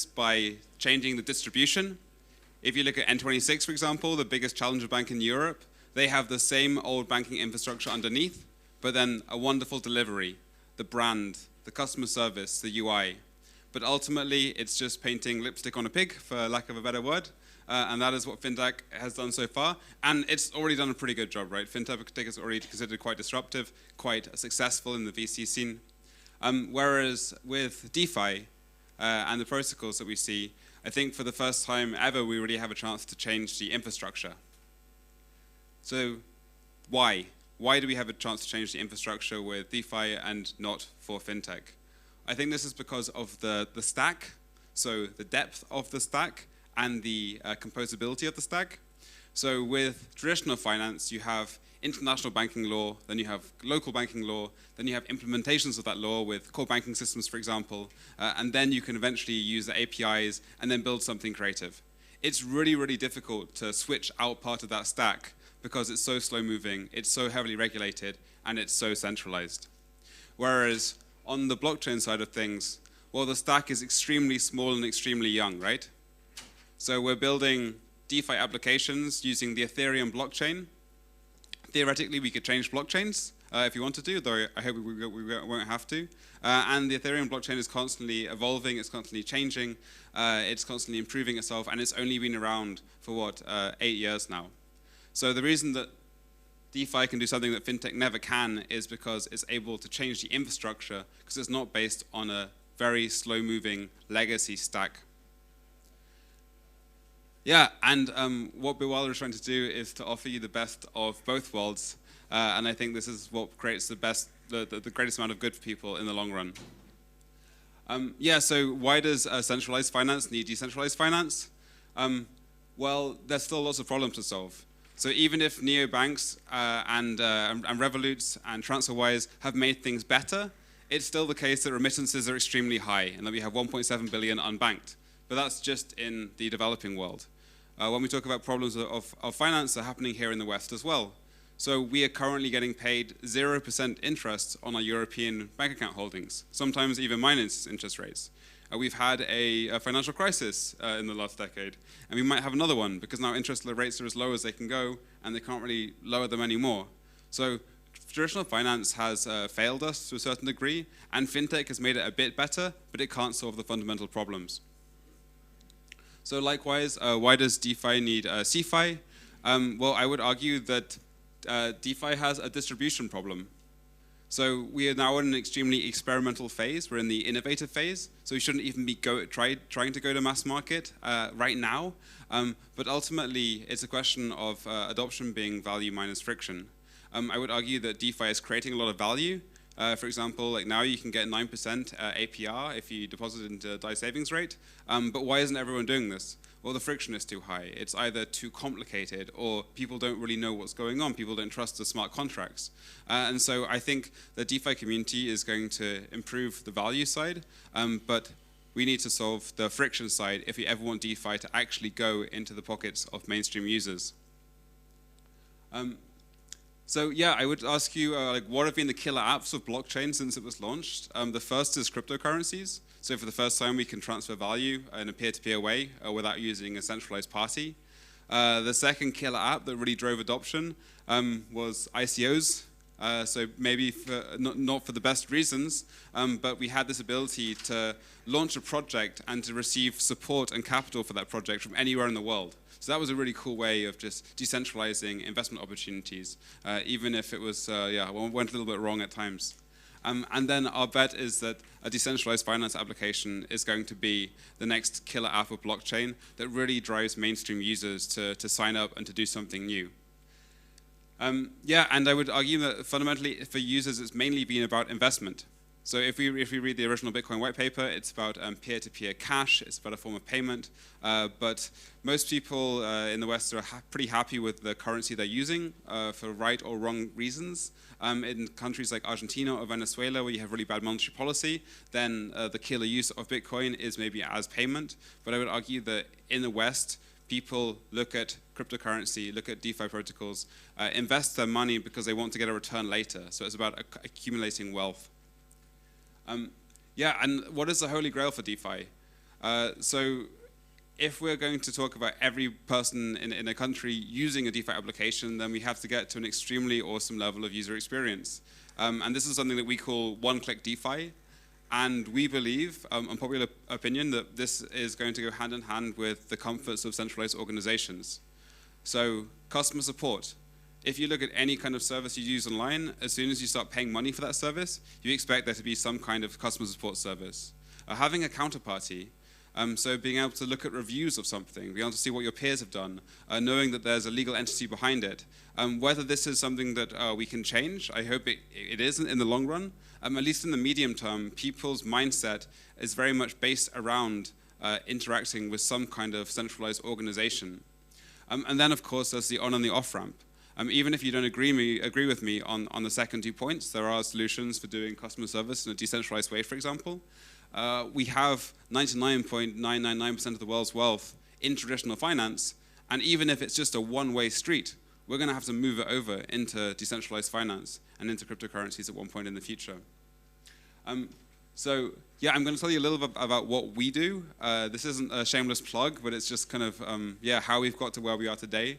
by changing the distribution. If you look at N26, for example, the biggest challenger bank in Europe, they have the same old banking infrastructure underneath, but then a wonderful delivery, the brand, the customer service, the UI. But ultimately, it's just painting lipstick on a pig, for lack of a better word. And that is what fintech has done so far. And it's already done a pretty good job, right? Fintech is already considered quite disruptive, quite successful in the VC scene. Whereas with DeFi and the protocols that we see, I think for the first time ever, we really have a chance to change the infrastructure. So why? Why do we have a chance to change the infrastructure with DeFi and not for fintech? I think this is because of the stack, so the depth of the stack and the composability of the stack. So with traditional finance, you have international banking law, then you have local banking law, then you have implementations of that law with core banking systems, for example, and then you can eventually use the APIs and then build something creative. It's really, really difficult to switch out part of that stack because it's so slow moving, it's so heavily regulated, and it's so centralized. Whereas on the blockchain side of things, well, the stack is extremely small and extremely young, right? So we're building DeFi applications using the Ethereum blockchain. Theoretically, we could change blockchains if you wanted to, though I hope we won't have to. And the Ethereum blockchain is constantly evolving, it's constantly changing, it's constantly improving itself, and it's only been around for, what, 8 years now. So the reason that DeFi can do something that fintech never can is because it's able to change the infrastructure because it's not based on a very slow-moving legacy stack. Yeah, and what Bewilder is trying to do is to offer you the best of both worlds, and I think this is what creates the greatest amount of good for people in the long run. Yeah, so why does centralized finance need decentralized finance? Well, there's still lots of problems to solve. So even if neobanks and Revoluts and TransferWise have made things better, it's still the case that remittances are extremely high and that we have 1.7 billion unbanked. But that's just in the developing world. When we talk about problems of finance, they're happening here in the West as well. So we are currently getting paid 0% interest on our European bank account holdings, sometimes even minus interest rates. We've had a financial crisis in the last decade, and we might have another one because now interest rates are as low as they can go, and they can't really lower them anymore. So traditional finance has failed us to a certain degree, and fintech has made it a bit better, but it can't solve the fundamental problems. So likewise, why does DeFi need CeFi? Well, I would argue that DeFi has a distribution problem. So we are now in an extremely experimental phase. We're in the innovative phase, so we shouldn't even be trying to go to mass market right now. But ultimately, it's a question of adoption being value minus friction. I would argue that DeFi is creating a lot of value. For example, like now you can get 9% APR if you deposit into DAI savings rate. But why isn't everyone doing this? Well, the friction is too high. It's either too complicated or people don't really know what's going on. People don't trust the smart contracts. And so I think the DeFi community is going to improve the value side, but we need to solve the friction side if we ever want DeFi to actually go into the pockets of mainstream users. So yeah, I would ask you, like, what have been the killer apps of blockchain since it was launched? The first is cryptocurrencies. So for the first time, we can transfer value in a peer-to-peer way without using a centralized party. The second killer app that really drove adoption was ICOs. So maybe not for the best reasons, but we had this ability to launch a project and to receive support and capital for that project from anywhere in the world. So that was a really cool way of just decentralizing investment opportunities, even if it was, went a little bit wrong at times. And then our bet is that a decentralized finance application is going to be the next killer app of blockchain that really drives mainstream users to sign up and to do something new. Yeah, and I would argue that fundamentally for users it's mainly been about investment. So if we read the original Bitcoin white paper, it's about peer-to-peer cash, it's about a form of payment, but most people in the West are pretty happy with the currency they're using for right or wrong reasons. In countries like Argentina or Venezuela, where you have really bad monetary policy, then the killer use of Bitcoin is maybe as payment. But I would argue that in the West, people look at cryptocurrency, look at DeFi protocols, invest their money because they want to get a return later. So it's about accumulating wealth. Yeah, and what is the holy grail for DeFi? So if we're going to talk about every person in a country using a DeFi application, then we have to get to an extremely awesome level of user experience. And this is something that we call one-click DeFi. And we believe, unpopular opinion, that this is going to go hand in hand with the comforts of centralized organizations. So customer support. If you look at any kind of service you use online, as soon as you start paying money for that service, you expect there to be some kind of customer support service. Having a counterparty, so being able to look at reviews of something, being able to see what your peers have done, knowing that there's a legal entity behind it. Whether this is something that we can change, I hope it isn't in the long run. At least in the medium term, people's mindset is very much based around interacting with some kind of centralized organization. And then, of course, there's the on and the off ramp. Even if you don't agree with me on the second 2 points, there are solutions for doing customer service in a decentralized way, for example. We have 99.999% of the world's wealth in traditional finance, and even if it's just a one-way street, we're going to have to move it over into decentralized finance and into cryptocurrencies at one point in the future. So yeah, I'm going to tell you a little bit about what we do. This isn't a shameless plug, but it's just kind of how we've got to where we are today.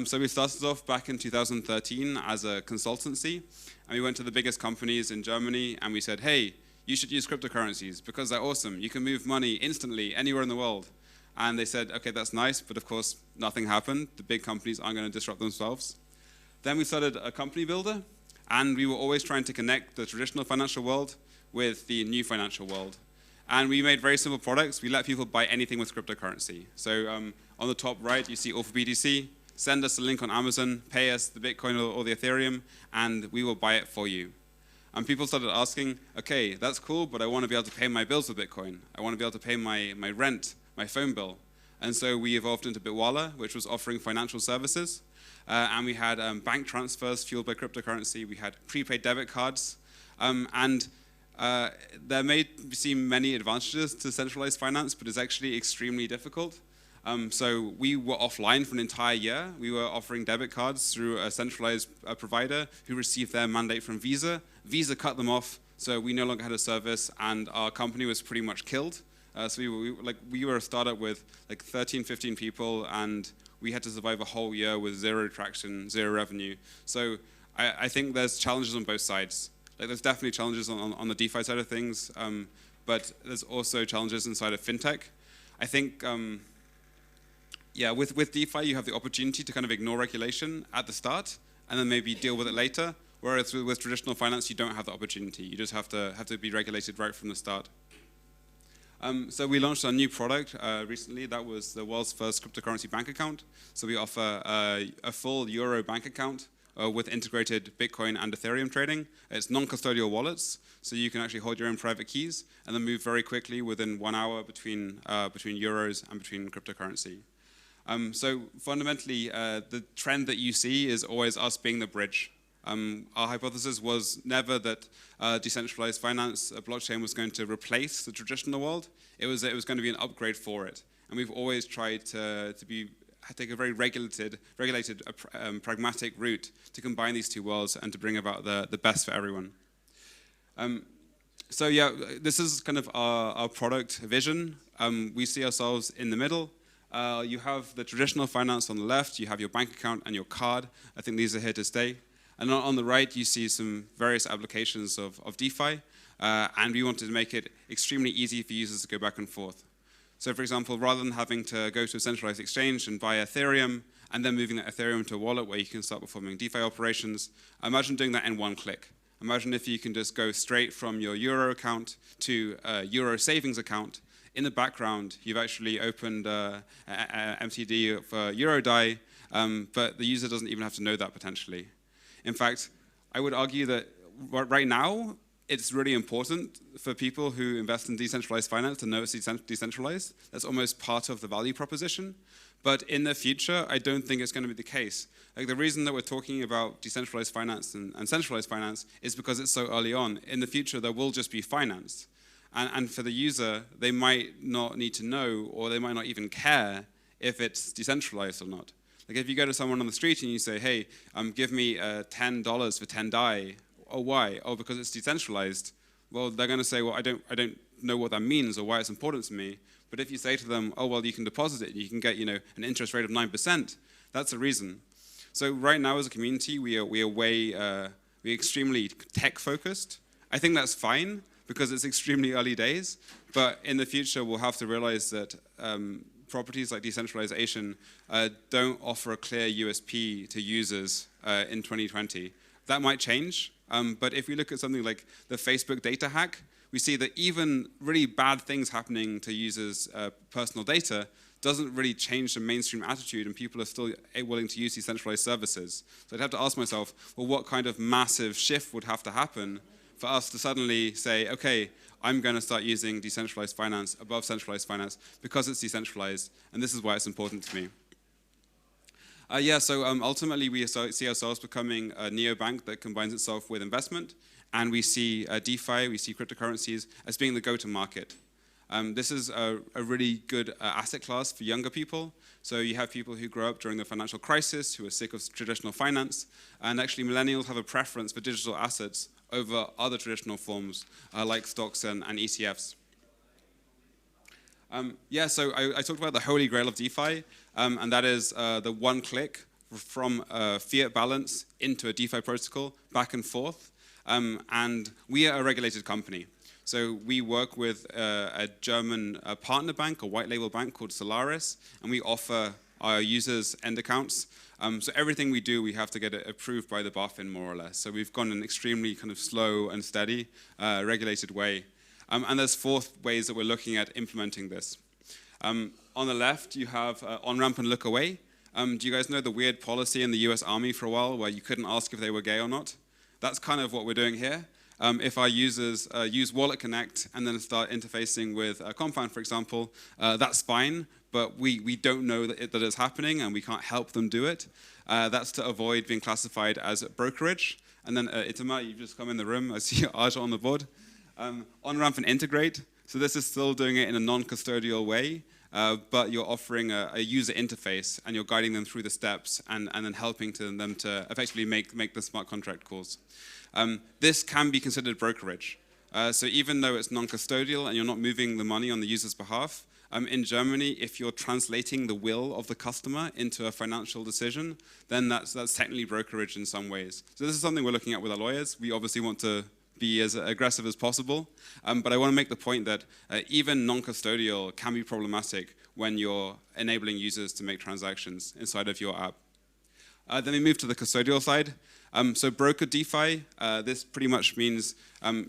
So we started off back in 2013 as a consultancy, and we went to the biggest companies in Germany, and we said, hey, you should use cryptocurrencies because they're awesome. You can move money instantly anywhere in the world. And they said, okay, that's nice, but of course, nothing happened. The big companies aren't going to disrupt themselves. Then we started a company builder, and we were always trying to connect the traditional financial world with the new financial world. And we made very simple products. We let people buy anything with cryptocurrency. So on the top right, you see all for BTC. Send us a link on Amazon, pay us the Bitcoin or the Ethereum, and we will buy it for you. And people started asking, okay, that's cool, but I want to be able to pay my bills with Bitcoin. I want to be able to pay my rent, my phone bill. And so we evolved into Bitwala, which was offering financial services. And we had bank transfers fueled by cryptocurrency. We had prepaid debit cards. There may seem many advantages to centralized finance, but it's actually extremely difficult. So we were offline for an entire year. We were offering debit cards through a centralized provider who received their mandate from Visa. Visa cut them off, so we no longer had a service, and our company was pretty much killed. So we were a startup with like 13, 15 people, and we had to survive a whole year with zero traction, zero revenue. So I think there's challenges on both sides. Like there's definitely challenges on the DeFi side of things, but there's also challenges inside of fintech. I think with DeFi, you have the opportunity to kind of ignore regulation at the start and then maybe deal with it later. Whereas with traditional finance, you don't have the opportunity. You just have to be regulated right from the start. So we launched a new product recently. That was the world's first cryptocurrency bank account. So we offer a full Euro bank account with integrated Bitcoin and Ethereum trading. It's non-custodial wallets, so you can actually hold your own private keys and then move very quickly within 1 hour between euros and between cryptocurrency. So fundamentally, the trend that you see is always us being the bridge. Our hypothesis was never that decentralized finance, blockchain was going to replace the traditional world. It was going to be an upgrade for it. And we've always tried to take a very regulated, pragmatic route to combine these two worlds and to bring about the best for everyone. So yeah, this is kind of our product vision. We see ourselves in the middle. You have the traditional finance on the left, you have your bank account and your card. I think these are here to stay. And on the right, you see some various applications of DeFi, and we wanted to make it extremely easy for users to go back and forth. So for example, rather than having to go to a centralized exchange and buy Ethereum, and then moving that Ethereum to a wallet where you can start performing DeFi operations, imagine doing that in one click. Imagine if you can just go straight from your Euro account to a Euro savings account. In the background, you've actually opened MTD for EuroDai, but the user doesn't even have to know that potentially. In fact, I would argue that right now, it's really important for people who invest in decentralized finance to know it's decentralized. That's almost part of the value proposition. But in the future, I don't think it's going to be the case. Like the reason that we're talking about decentralized finance and centralized finance is because it's so early on. In the future, there will just be finance. And for the user, they might not need to know, or they might not even care if it's decentralized or not. Like if you go to someone on the street and you say, hey, give me $10 for 10 DAI, or why? Oh, because it's decentralized. Well, they're going to say, well, I don't know what that means or why it's important to me. But if you say to them, oh, well, you can deposit it, you can get, an interest rate of 9%, that's a reason. So right now as a community, we're extremely tech-focused. I think that's fine, because it's extremely early days. But in the future, we'll have to realize that properties like decentralization don't offer a clear USP to users in 2020. That might change, but if we look at something like the Facebook data hack, we see that even really bad things happening to users' personal data doesn't really change the mainstream attitude, and people are still willing to use decentralized services. So I'd have to ask myself, well, what kind of massive shift would have to happen for us to suddenly say, okay, I'm going to start using decentralized finance above centralized finance because it's decentralized, and this is why it's important to me. So ultimately we see ourselves becoming a neobank that combines itself with investment, and we see DeFi, we see cryptocurrencies as being the go-to-market. This is a really good asset class for younger people. So you have people who grow up during the financial crisis, who are sick of traditional finance, and actually millennials have a preference for digital assets over other traditional forms like stocks and ETFs. So I talked about the holy grail of DeFi, and that is the one click from a fiat balance into a DeFi protocol, back and forth. And we are a regulated company. So we work with a German partner bank, a white label bank called Solaris, and we offer our users end accounts. So everything we do, we have to get it approved by the BaFin, more or less. So we've gone an extremely kind of slow and steady, regulated way. And there's 4 ways that we're looking at implementing this. On the left, you have on-ramp and look away. Do you guys know the weird policy in the US Army for a while where you couldn't ask if they were gay or not? That's kind of what we're doing here. If our users use Wallet Connect and then start interfacing with Compound, for example, that's fine, but we don't know that it's happening and we can't help them do it. That's to avoid being classified as brokerage. And then Itama, you've just come in the room. I see Aja on the board. On-ramp and integrate. So this is still doing it in a non-custodial way, but you're offering a user interface and you're guiding them through the steps and then helping them to effectively make the smart contract calls. This can be considered brokerage. So even though it's non-custodial and you're not moving the money on the user's behalf, in Germany, if you're translating the will of the customer into a financial decision, then that's technically brokerage in some ways. So this is something we're looking at with our lawyers. We obviously want to be as aggressive as possible, but I want to make the point that even non-custodial can be problematic when you're enabling users to make transactions inside of your app. Then we move to the custodial side. So broker DeFi, this pretty much means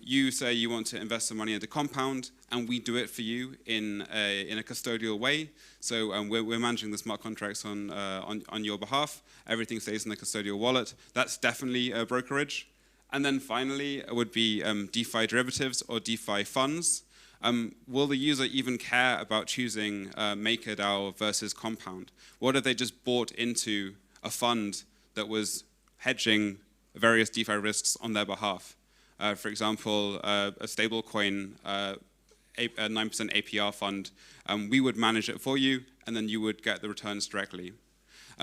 you say you want to invest some money into Compound, and we do it for you in a custodial way. So we're managing the smart contracts on your behalf. Everything stays in the custodial wallet. That's definitely a brokerage. And then finally, it would be DeFi derivatives or DeFi funds. Will the user even care about choosing MakerDAO versus Compound? What if they just bought into a fund that was hedging various DeFi risks on their behalf? For example, a stablecoin, a 9% APR fund, we would manage it for you, and then you would get the returns directly.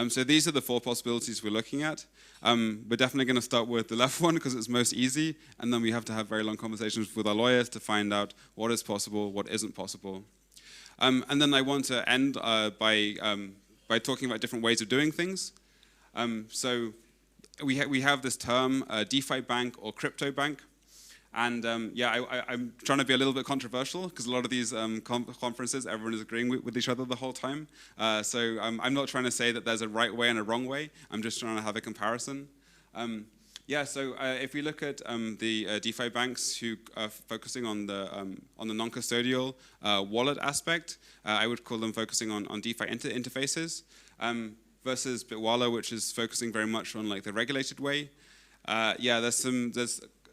So these are the 4 possibilities we're looking at. We're definitely going to start with the left one because it's most easy, and then we have to have very long conversations with our lawyers to find out what is possible, what isn't possible. And then I want to end by talking about different ways of doing things. So we have this term, DeFi bank or crypto bank. And I'm trying to be a little bit controversial because a lot of these conferences, everyone is agreeing with each other the whole time. So I'm not trying to say that there's a right way and a wrong way. I'm just trying to have a comparison. So if we look at the DeFi banks who are focusing on the non-custodial wallet aspect, I would call them focusing on DeFi interfaces. Versus Bitwala, which is focusing very much on like the regulated way. There's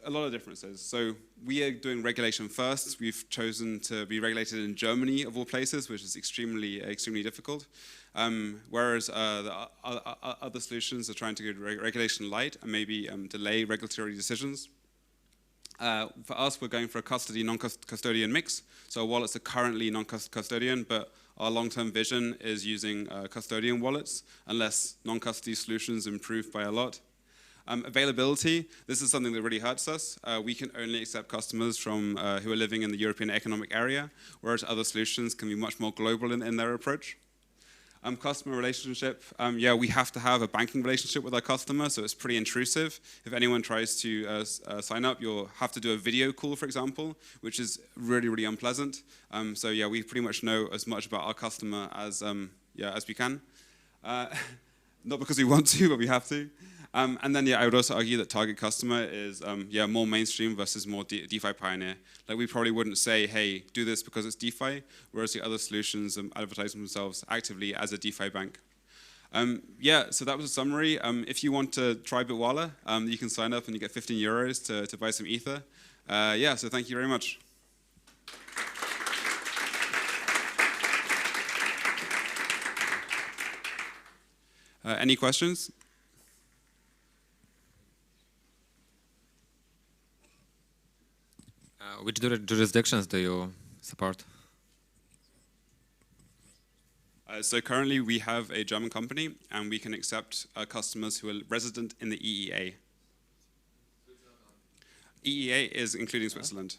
a lot of differences. So we are doing regulation first. We've chosen to be regulated in Germany, of all places, which is extremely difficult. Whereas the other solutions are trying to get regulation light and maybe delay regulatory decisions. For us, we're going for a custody, non-custodian mix. So wallets are currently non-custodian, but our long-term vision is using custodian wallets, unless non-custody solutions improve by a lot. Availability, this is something that really hurts us. We can only accept customers from who are living in the European Economic Area, whereas other solutions can be much more global in their approach. Customer relationship, yeah, we have to have a banking relationship with our customer, so it's pretty intrusive. If anyone tries to sign up, you'll have to do a video call, for example, which is really, really unpleasant. So yeah, we pretty much know as much about our customer as we can. Not because we want to, but we have to. And then, yeah, I would also argue that target customer is, more mainstream versus more DeFi pioneer. Like, we probably wouldn't say, hey, do this because it's DeFi, whereas the other solutions advertise themselves actively as a DeFi bank. So that was a summary. If you want to try Bitwala, you can sign up and you get 15 euros to buy some Ether. So thank you very much. Any questions? Which jurisdictions do you support? So currently we have a German company, and we can accept customers who are resident in the EEA. EEA is including Switzerland.